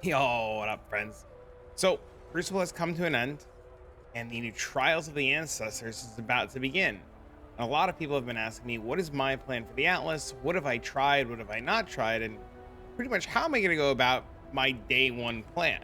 Yo, what up, friends? So, Crucible has come to an end, and the new Trials of the Ancestors is about to begin. And a lot of people have been asking me, what is my plan for the Atlas? What have I tried? What have I not tried? And pretty much, how am I going to go about my day one plan?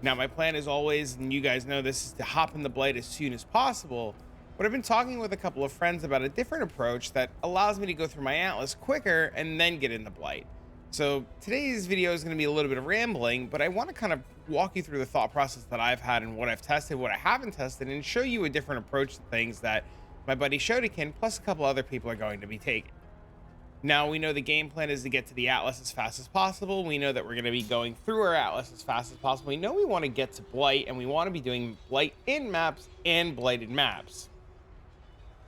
Now, my plan is always, and you guys know this, is to hop in the Blight as soon as possible. But I've been talking with a couple of friends about a different approach that allows me to go through my Atlas quicker and then get in the Blight. So today's video is going to be a little bit of rambling, but I want to kind of walk you through the thought process that I've had and what I've tested, what I haven't tested, and show you a different approach to things that my buddy Shodokan plus a couple other people are going to be taking. Now, we know the game plan is to get to the Atlas as fast as possible. We know that we're going to be going through our Atlas as fast as possible. We know we want to get to Blight, and we want to be doing Blight in maps and Blighted maps.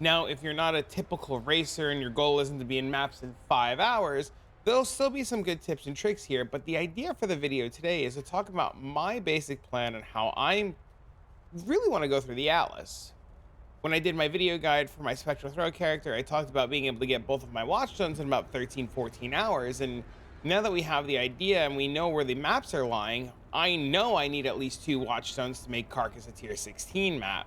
Now, if you're not a typical racer and your goal isn't to be in maps in 5 hours, there'll still be some good tips and tricks here, but the idea for the video today is to talk about my basic plan and how I really want to go through the Atlas. When I did my video guide for my Spectral Throw character, I talked about being able to get both of my Watchstones in about 13-14 hours, and now that we have the idea and we know where the maps are lying, I know I need at least 2 Watchstones to make Carcass a tier 16 map.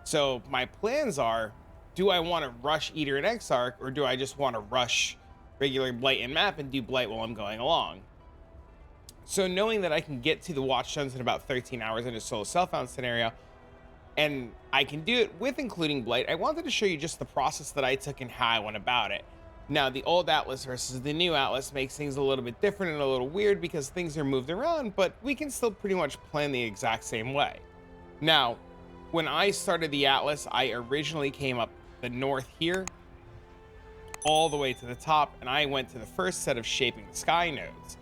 So my plans are, do I want to rush Eater and Exarch, or do I just want to rush regular Blight and map and do Blight while I'm going along? So knowing that I can get to the Watchstones in about 13 hours in a solo self-found scenario, and I can do it with including Blight, I wanted to show you just the process that I took and how I went about it. Now, the old Atlas versus the new Atlas makes things a little bit different and a little weird because things are moved around, but we can still pretty much plan the exact same way. Now, when I started the Atlas, I originally came up the north here, all the way to the top, and I went to the first set of Shaping the Sky nodes.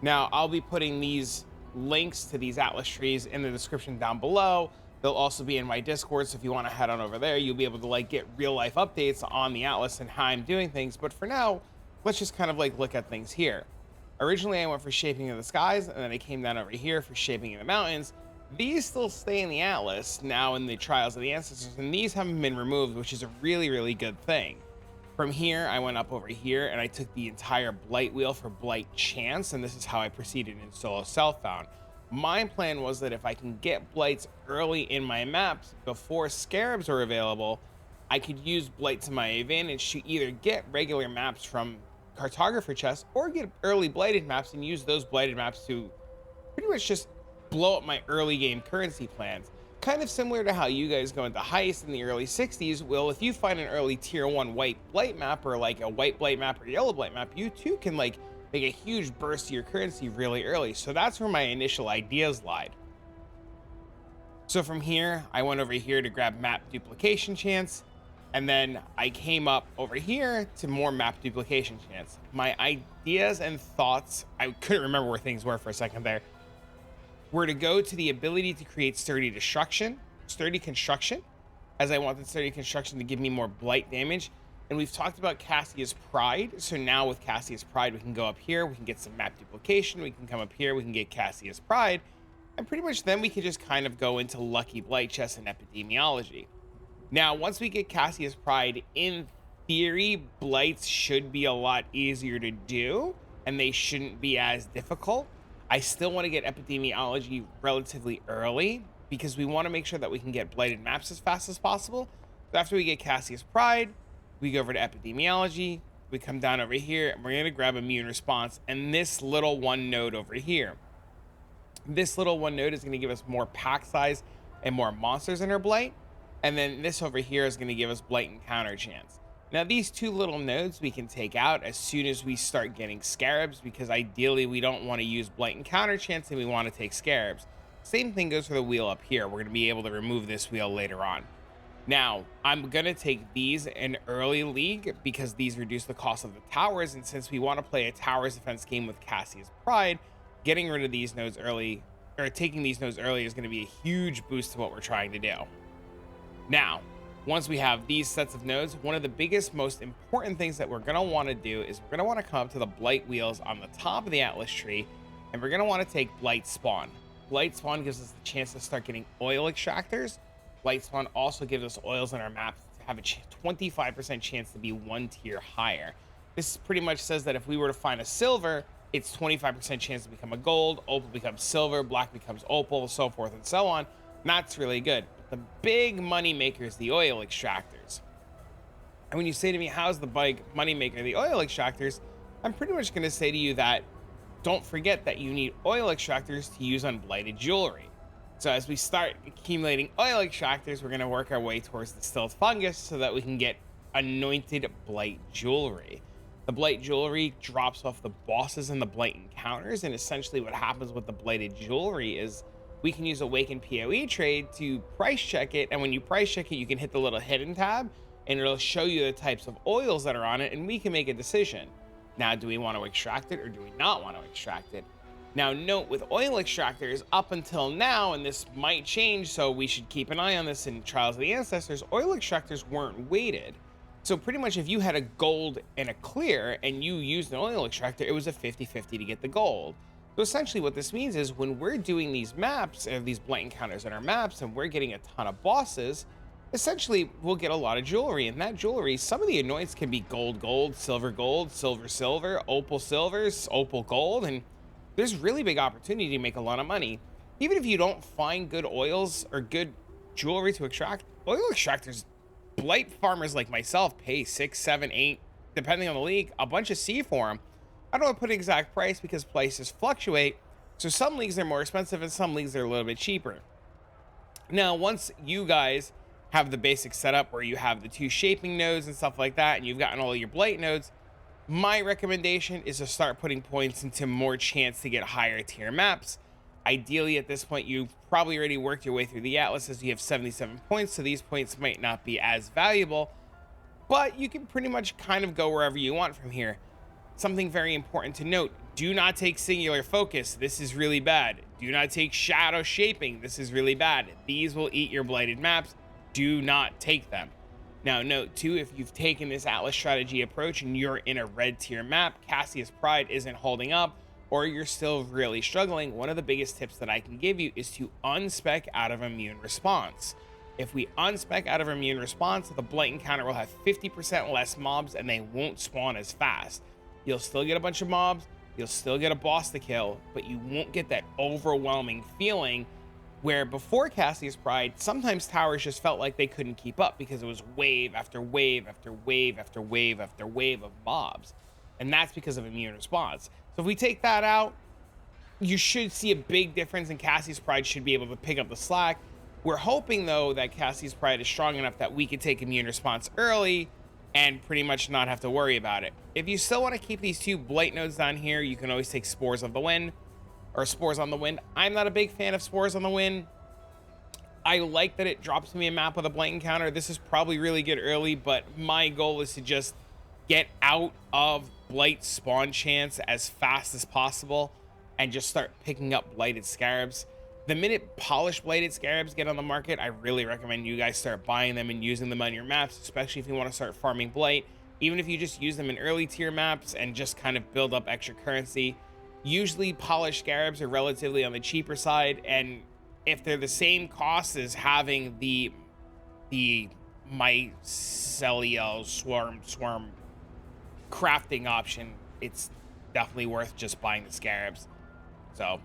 Now, I'll be putting these links to these Atlas trees in the description down below. They'll also be in my Discord, so if you want to head on over there, you'll be able to get real life updates on the Atlas and how I'm doing things. But for now, let's just kind of look at things here. Originally, I went for Shaping of the Skies, and then I came down over here for Shaping of the Mountains. These still stay in the Atlas now in the Trials of the Ancestors, and these haven't been removed, which is a really, really good thing. From here, I went up over here and I took the entire Blight wheel for Blight Chance, and this is how I proceeded in solo self-found. My plan was that if I can get Blights early in my maps before Scarabs are available, I could use Blight to my advantage to either get regular maps from Cartographer chests or get early Blighted maps and use those Blighted maps to pretty much just blow up my early game currency plans. Kind of similar to how you guys go into Heist in the early 60s. Well, if you find an early tier 1 white Blight map or a white Blight map or yellow Blight map, you too can make a huge burst to your currency really early. So that's where my initial ideas lied. So from here, I went over here to grab map duplication chance, and then I came up over here to more map duplication chance. My ideas and thoughts, I couldn't remember where things were for a second there, were to go to the ability to create sturdy construction, as I wanted sturdy construction to give me more Blight damage. And we've talked about Cassia's Pride, so now with Cassia's Pride, we can go up here, we can get some map duplication, we can come up here, we can get Cassia's Pride, and pretty much then we can just kind of go into Lucky Blight chests and Epidemiology. Now, once we get Cassia's Pride, in theory, Blights should be a lot easier to do, and they shouldn't be as difficult. I still want to get Epidemiology relatively early, because we want to make sure that we can get Blighted maps as fast as possible. So after we get Cassia's Pride, we go over to Epidemiology, we come down over here, and we're going to grab Immune Response, and this little one node over here. This little one node is going to give us more pack size and more monsters in our Blight, and then this over here is going to give us Blight Encounter chance. Now, these 2 little nodes we can take out as soon as we start getting Scarabs, because ideally we don't want to use Blight Encounter chance and we want to take Scarabs. Same thing goes for the wheel up here. We're going to be able to remove this wheel later on. Now, I'm going to take these in early league because these reduce the cost of the towers, and since we want to play a towers defense game with Cassia's Pride, getting rid of these nodes early, or taking these nodes early, is going to be a huge boost to what we're trying to do. Now, once we have these sets of nodes, one of the biggest, most important things that we're going to want to do is we're going to want to come up to the Blight wheels on the top of the Atlas tree, and we're going to want to take Blight Spawn. Blight Spawn gives us the chance to start getting oil extractors. Blight Spawn also gives us oils on our map to have a 25% chance to be 1 tier higher. This pretty much says that if we were to find a silver, it's 25% chance to become a gold, opal becomes silver, black becomes opal, so forth and so on. And that's really good. But the big money maker is the oil extractors. And when you say to me, how's the big money maker, the oil extractors, I'm pretty much going to say to you that don't forget that you need oil extractors to use on blighted jewelry. So as we start accumulating oil extractors, we're going to work our way towards the stealth fungus so that we can get anointed blight jewelry. The blight jewelry drops off the bosses and the blight encounters, and essentially what happens with the blighted jewelry is we can use Awakened POE trade to price check it, and when you price check it, you can hit the little hidden tab, and it'll show you the types of oils that are on it, and we can make a decision. Now, do we want to extract it or do we not want to extract it? Now, note with oil extractors, up until now, and this might change, so we should keep an eye on this in Trials of the Ancestors, oil extractors weren't weighted. So pretty much if you had a gold and a clear and you used an oil extractor, it was a 50-50 to get the gold. So essentially what this means is when we're doing these maps, or these blight encounters in our maps, and we're getting a ton of bosses, essentially we'll get a lot of jewelry. And that jewelry, some of the anoints can be gold, silver, opal silvers, opal gold, and there's really big opportunity to make a lot of money. Even if you don't find good oils or good jewelry to extract, oil extractors, blight farmers like myself pay 6, 7, 8, depending on the league, a bunch of C for them. I don't want to put an exact price because prices fluctuate. So some leagues are more expensive and some leagues are a little bit cheaper. Now, once you guys have the basic setup where you have the 2 shaping nodes and stuff like that, and you've gotten all your blight nodes, my recommendation is to start putting points into more chance to get higher tier maps. Ideally, at this point, you've probably already worked your way through the Atlas as you have 77 points, so these points might not be as valuable, but you can pretty much kind of go wherever you want from here. Something very important to note, do not take singular focus. This is really bad. Do not take shadow shaping. This is really bad. These will eat your blighted maps. Do not take them. Now, note too, if you've taken this Atlas strategy approach and you're in a red tier map, Cassius Pride isn't holding up, or you're still really struggling, one of the biggest tips that I can give you is to unspec out of immune response. If we unspec out of immune response, the blight encounter will have 50% less mobs and they won't spawn as fast. You'll still get a bunch of mobs, you'll still get a boss to kill, but you won't get that overwhelming feeling where before Cassius Pride, sometimes towers just felt like they couldn't keep up because it was wave after wave after wave after wave after wave of mobs. And that's because of immune response. So if we take that out, you should see a big difference, and Cassius Pride should be able to pick up the slack. We're hoping, though, that Cassius Pride is strong enough that we can take immune response early and pretty much not have to worry about it. If you still want to keep these 2 blight nodes down here, you can always take Spores of the Wind or Spores on the Wind. I'm not a big fan of Spores on the Wind. I like that it drops me a map with a blight encounter. This is probably really good early, but my goal is to just get out of blight spawn chance as fast as possible and just start picking up blighted scarabs. The minute polished blighted scarabs get on the market, I really recommend you guys start buying them and using them on your maps, especially if you want to start farming blight. Even if you just use them in early tier maps and just kind of build up extra currency. Usually polished scarabs are relatively on the cheaper side, and if they're the same cost as having the mycelial swarm crafting option, it's definitely worth just buying the scarabs. So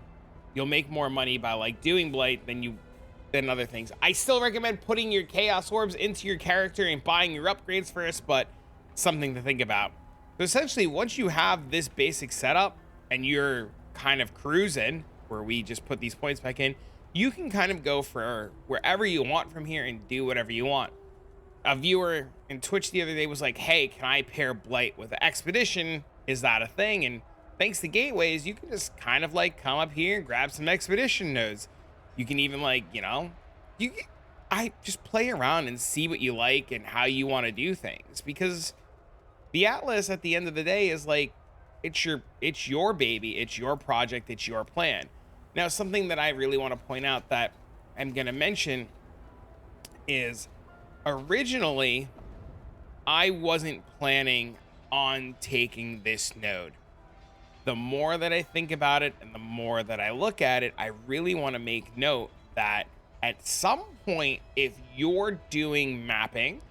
you'll make more money by like doing blight than other things. I still recommend putting your chaos orbs into your character and buying your upgrades first, but something to think about. So essentially, once you have this basic setup and you're kind of cruising, where we just put these points back in, you can kind of go for wherever you want from here and do whatever you want. A viewer in Twitch the other day was like, hey, can I pair Blight with Expedition? Is that a thing? And thanks to gateways, you can just kind of like come up here and grab some Expedition nodes. You can even like, I just play around and see what you like and how you want to do things, because the Atlas at the end of the day is like, it's your baby, it's your project, it's your plan. Now, something that I really want to point out that I'm going to mention is originally I wasn't planning on taking this node. The more that I think about it and the more that I look at it, I really want to make note that at some point, if you're doing mapping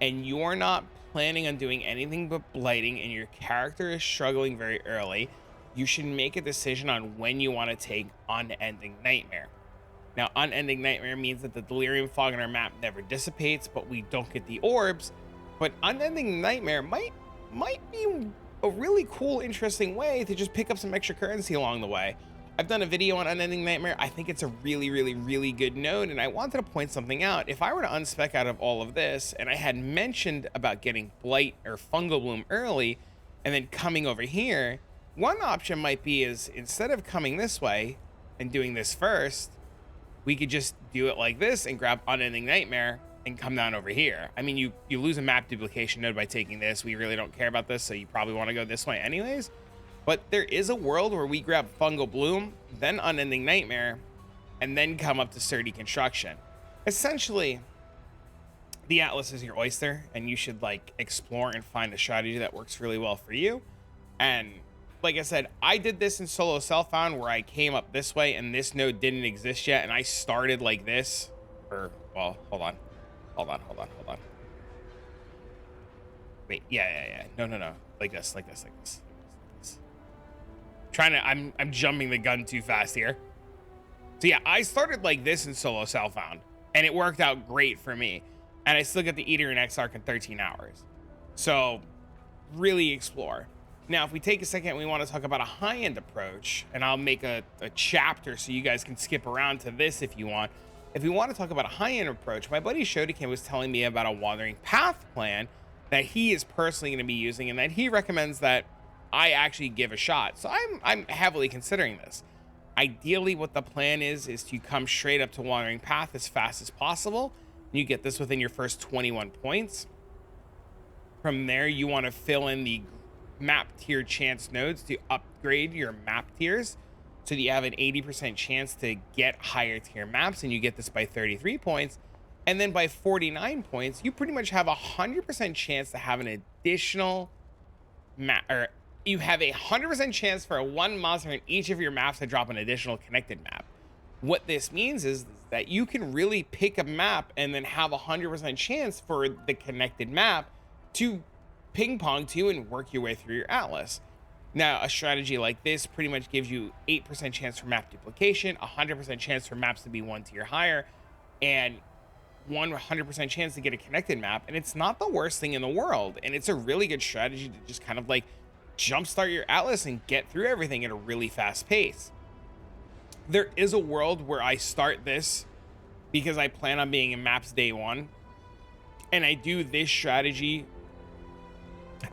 and you're not planning on doing anything but blighting and your character is struggling very early, you should make a decision on when you want to take Unending Nightmare. Now, Unending Nightmare means that the Delirium Fog on our map never dissipates, but we don't get the orbs. But Unending Nightmare might be a really cool, interesting way to just pick up some extra currency along the way. I've done a video on Unending Nightmare. I think it's a really good node, and I wanted to point something out. If I were to unspec out of all of this, and I had mentioned about getting Blight or Fungal Bloom early, and then coming over here, one option might be is instead of coming this way and doing this first, we could just do it like this and grab Unending Nightmare and come down over here. I mean, you lose a map duplication node by taking this. We really don't care about this, so you probably want to go this way anyways. But there is a world where we grab Fungal Bloom, then Unending Nightmare, and then come up to Sturdy Construction. Essentially, the Atlas is your oyster, and you should like explore and find a strategy that works really well for you. And like I said, I did this in solo self-found where I came up this way and this node didn't exist yet, and I started like this. Or, well, hold on. Wait, yeah. No. Like this. I'm jumping the gun too fast here. So yeah, I started like this in solo self-found, and it worked out great for me. And I still get the Eater and Exarch in 13 hours. So really explore. Now, if we take a second, we want to talk about a high-end approach, and I'll make a chapter so you guys can skip around to this if you want. If we want to talk about a high-end approach, my buddy Shodokan was telling me about a Wandering Path plan that he is personally going to be using, and that he recommends that I actually give a shot. So I'm heavily considering this. Ideally, what the plan is to come straight up to Wandering Path as fast as possible. You get this within your first 21 points. From there, you want to fill in the map tier chance nodes to upgrade your map tiers so that you have an 80% chance to get higher tier maps, and you get this by 33 points. And then by 49 points, you pretty much have a 100% chance to have an additional map, or you have a 100% chance for one monster in each of your maps to drop an additional connected map. What this means is that you can really pick a map and then have a 100% chance for the connected map to ping pong to and work your way through your Atlas. Now, a strategy like this pretty much gives you 8% chance for map duplication, 100% chance for maps to be one tier higher, and 100% chance to get a connected map. And it's not the worst thing in the world. And it's a really good strategy to just kind of like jumpstart your Atlas and get through everything at a really fast pace. There is a world where I start this because I plan on being in maps day one, and I do this strategy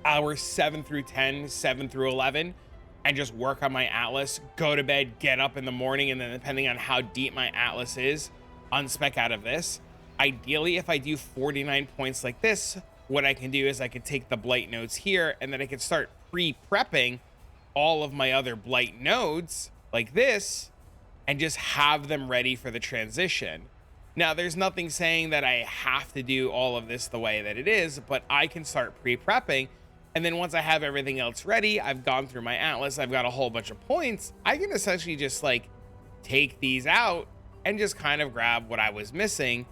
hours 7 through 10, 7 through 11, and just work on my Atlas, go to bed, get up in the morning, and then depending on how deep my Atlas is, unspec out of this. Ideally, if I do 49 points like this, what I can do is I can take the Blight nodes here, and then I can start pre-prepping all of my other Blight nodes like this, and just have them ready for the transition. Now, there's nothing saying that I have to do all of this the way that it is, but I can start pre-prepping. And then once I have everything else ready, I've gone through my Atlas, I've got a whole bunch of points, I can essentially just like take these out and just kind of grab what I was missing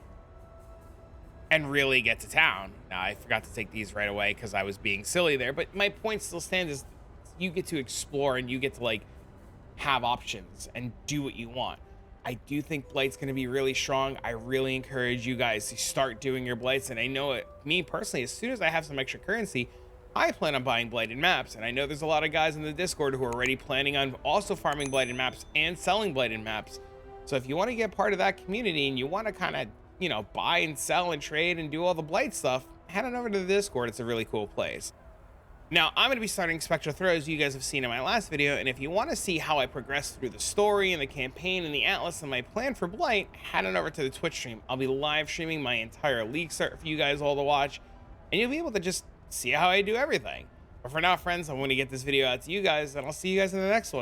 and really get to town. Now, I forgot to take these right away because I was being silly there, but my point still stands is you get to explore and you get to like have options and do what you want. I do think Blight's going to be really strong. I really encourage you guys to start doing your Blights. And I know it, me personally, as soon as I have some extra currency, I plan on buying Blighted maps. And I know there's a lot of guys in the Discord who are already planning on also farming Blighted maps and selling Blighted maps. So if you want to get part of that community and you want to kind of, you know, buy and sell and trade and do all the Blight stuff, head on over to the Discord. It's a really cool place. Now, I'm going to be starting Spectral Throws, you guys have seen in my last video, and if you want to see how I progress through the story and the campaign and the Atlas and my plan for Blight, head on over to the Twitch stream. I'll be live streaming my entire League start for you guys all to watch, and you'll be able to just see how I do everything. But for now, friends, I'm going to get this video out to you guys, and I'll see you guys in the next one.